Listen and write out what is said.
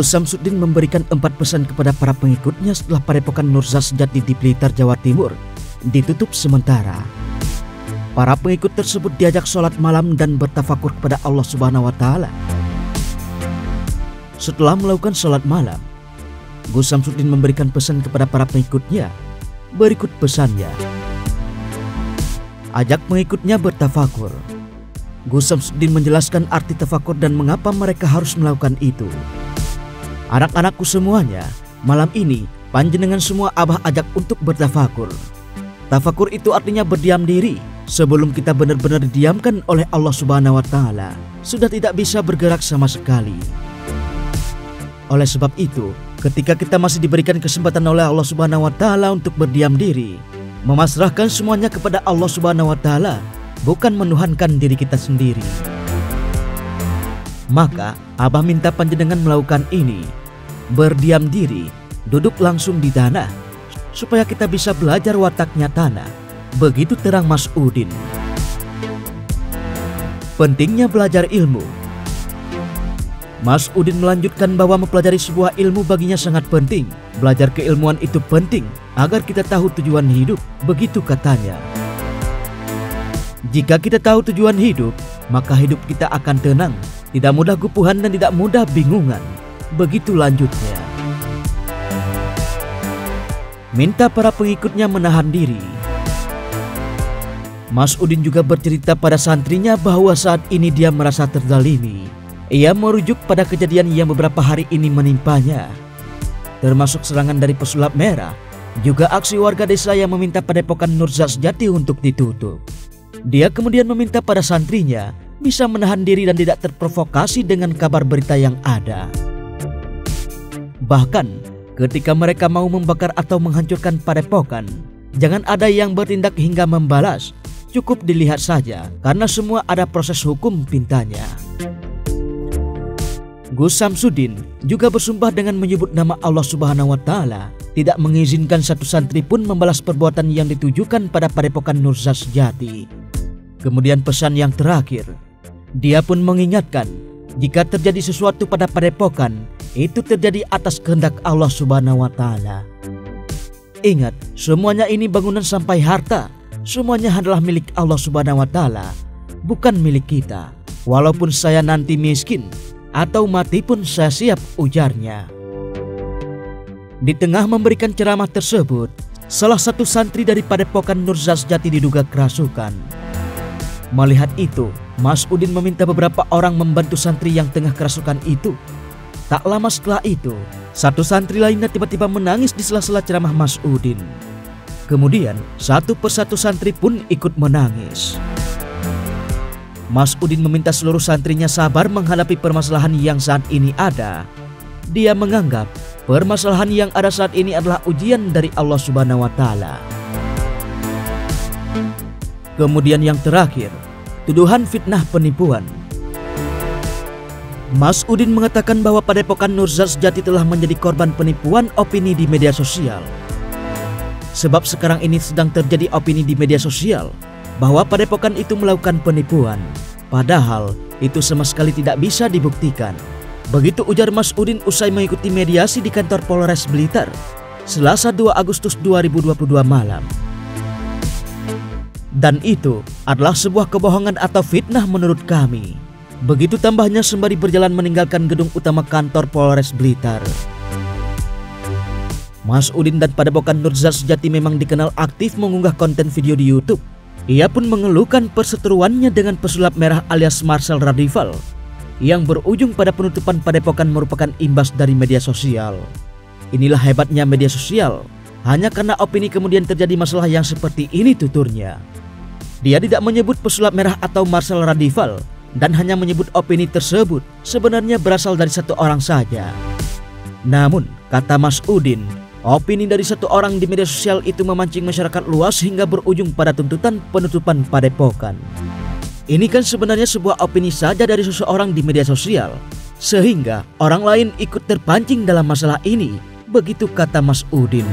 Gus Samsudin memberikan 4 pesan kepada para pengikutnya setelah Padepokan Nurza Sejati di Blitar, Jawa Timur ditutup sementara. Para pengikut tersebut diajak sholat malam dan bertafakur kepada Allah Subhanahu wa Ta'ala. Setelah melakukan sholat malam, Gus Samsudin memberikan pesan kepada para pengikutnya. Berikut pesannya: ajak pengikutnya bertafakur. Gus Samsudin menjelaskan arti tafakur dan mengapa mereka harus melakukan itu. Anak-anakku semuanya, malam ini panjenengan semua Abah ajak untuk bertafakur. Tafakur itu artinya berdiam diri sebelum kita benar-benar didiamkan oleh Allah Subhanahu wa Ta'ala. Sudah tidak bisa bergerak sama sekali. Oleh sebab itu, ketika kita masih diberikan kesempatan oleh Allah Subhanahu wa Ta'ala untuk berdiam diri, memasrahkan semuanya kepada Allah Subhanahu wa Ta'ala, bukan menuhankan diri kita sendiri. Maka Abah minta panjenengan melakukan ini. Berdiam diri, duduk langsung di tanah, supaya kita bisa belajar wataknya tanah. Begitu terang Mas Udin. Pentingnya belajar ilmu. Mas Udin melanjutkan bahwa mempelajari sebuah ilmu baginya sangat penting. Belajar keilmuan itu penting agar kita tahu tujuan hidup, begitu katanya. Jika kita tahu tujuan hidup, maka hidup kita akan tenang, tidak mudah gupuhan dan tidak mudah bingungan. Begitu lanjutnya. Minta para pengikutnya menahan diri. Mas Udin juga bercerita pada santrinya bahwa saat ini dia merasa terzalimi. Ia merujuk pada kejadian yang beberapa hari ini menimpanya, termasuk serangan dari pesulap merah, juga aksi warga desa yang meminta Padepokan Nurza Sejati untuk ditutup. Dia kemudian meminta pada santrinya bisa menahan diri dan tidak terprovokasi dengan kabar berita yang ada. Bahkan ketika mereka mau membakar atau menghancurkan padepokan, jangan ada yang bertindak hingga membalas. Cukup dilihat saja, karena semua ada proses hukum, pintanya. Gus Samsudin juga bersumpah dengan menyebut nama Allah Subhanahu wa Ta'ala, tidak mengizinkan satu santri pun membalas perbuatan yang ditujukan pada Padepokan Nurza Sejati. Kemudian pesan yang terakhir, dia pun mengingatkan, jika terjadi sesuatu pada padepokan, itu terjadi atas kehendak Allah Subhanahu wa Ta'ala. Ingat, semuanya ini bangunan sampai harta, semuanya adalah milik Allah Subhanahu wa Ta'ala, bukan milik kita. Walaupun saya nanti miskin atau mati pun saya siap, ujarnya. Di tengah memberikan ceramah tersebut, salah satu santri dari Padepokan Nurza Sejati diduga kerasukan. Melihat itu, Mas Udin meminta beberapa orang membantu santri yang tengah kerasukan itu. Tak lama setelah itu, satu santri lainnya tiba-tiba menangis di sela-sela ceramah Mas Udin. Kemudian satu persatu santri pun ikut menangis. Mas Udin meminta seluruh santrinya sabar menghadapi permasalahan yang saat ini ada. Dia menganggap permasalahan yang ada saat ini adalah ujian dari Allah Subhanahu wa Ta'ala. Kemudian yang terakhir, tuduhan fitnah penipuan. Mas Udin mengatakan bahwa Padepokan Nurza Sejati telah menjadi korban penipuan opini di media sosial. Sebab sekarang ini sedang terjadi opini di media sosial bahwa padepokan itu melakukan penipuan. Padahal itu sama sekali tidak bisa dibuktikan. Begitu ujar Mas Udin usai mengikuti mediasi di kantor Polres Blitar, Selasa 2 Agustus 2022 malam. Dan itu adalah sebuah kebohongan atau fitnah menurut kami. Begitu tambahnya sembari berjalan meninggalkan gedung utama kantor Polres Blitar. Mas Udin dan Padepokan Nurza Sejati memang dikenal aktif mengunggah konten video di YouTube. Ia pun mengeluhkan perseteruannya dengan pesulap merah alias Marcel Radival, yang berujung pada penutupan padepokan merupakan imbas dari media sosial. Inilah hebatnya media sosial, hanya karena opini kemudian terjadi masalah yang seperti ini, tuturnya. Dia tidak menyebut pesulap merah atau Marcel Radival, dan hanya menyebut opini tersebut sebenarnya berasal dari satu orang saja. Namun, kata Mas Udin, opini dari satu orang di media sosial itu memancing masyarakat luas hingga berujung pada tuntutan penutupan padepokan. Ini kan sebenarnya sebuah opini saja dari seseorang di media sosial, sehingga orang lain ikut terpancing dalam masalah ini, begitu kata Mas Udin.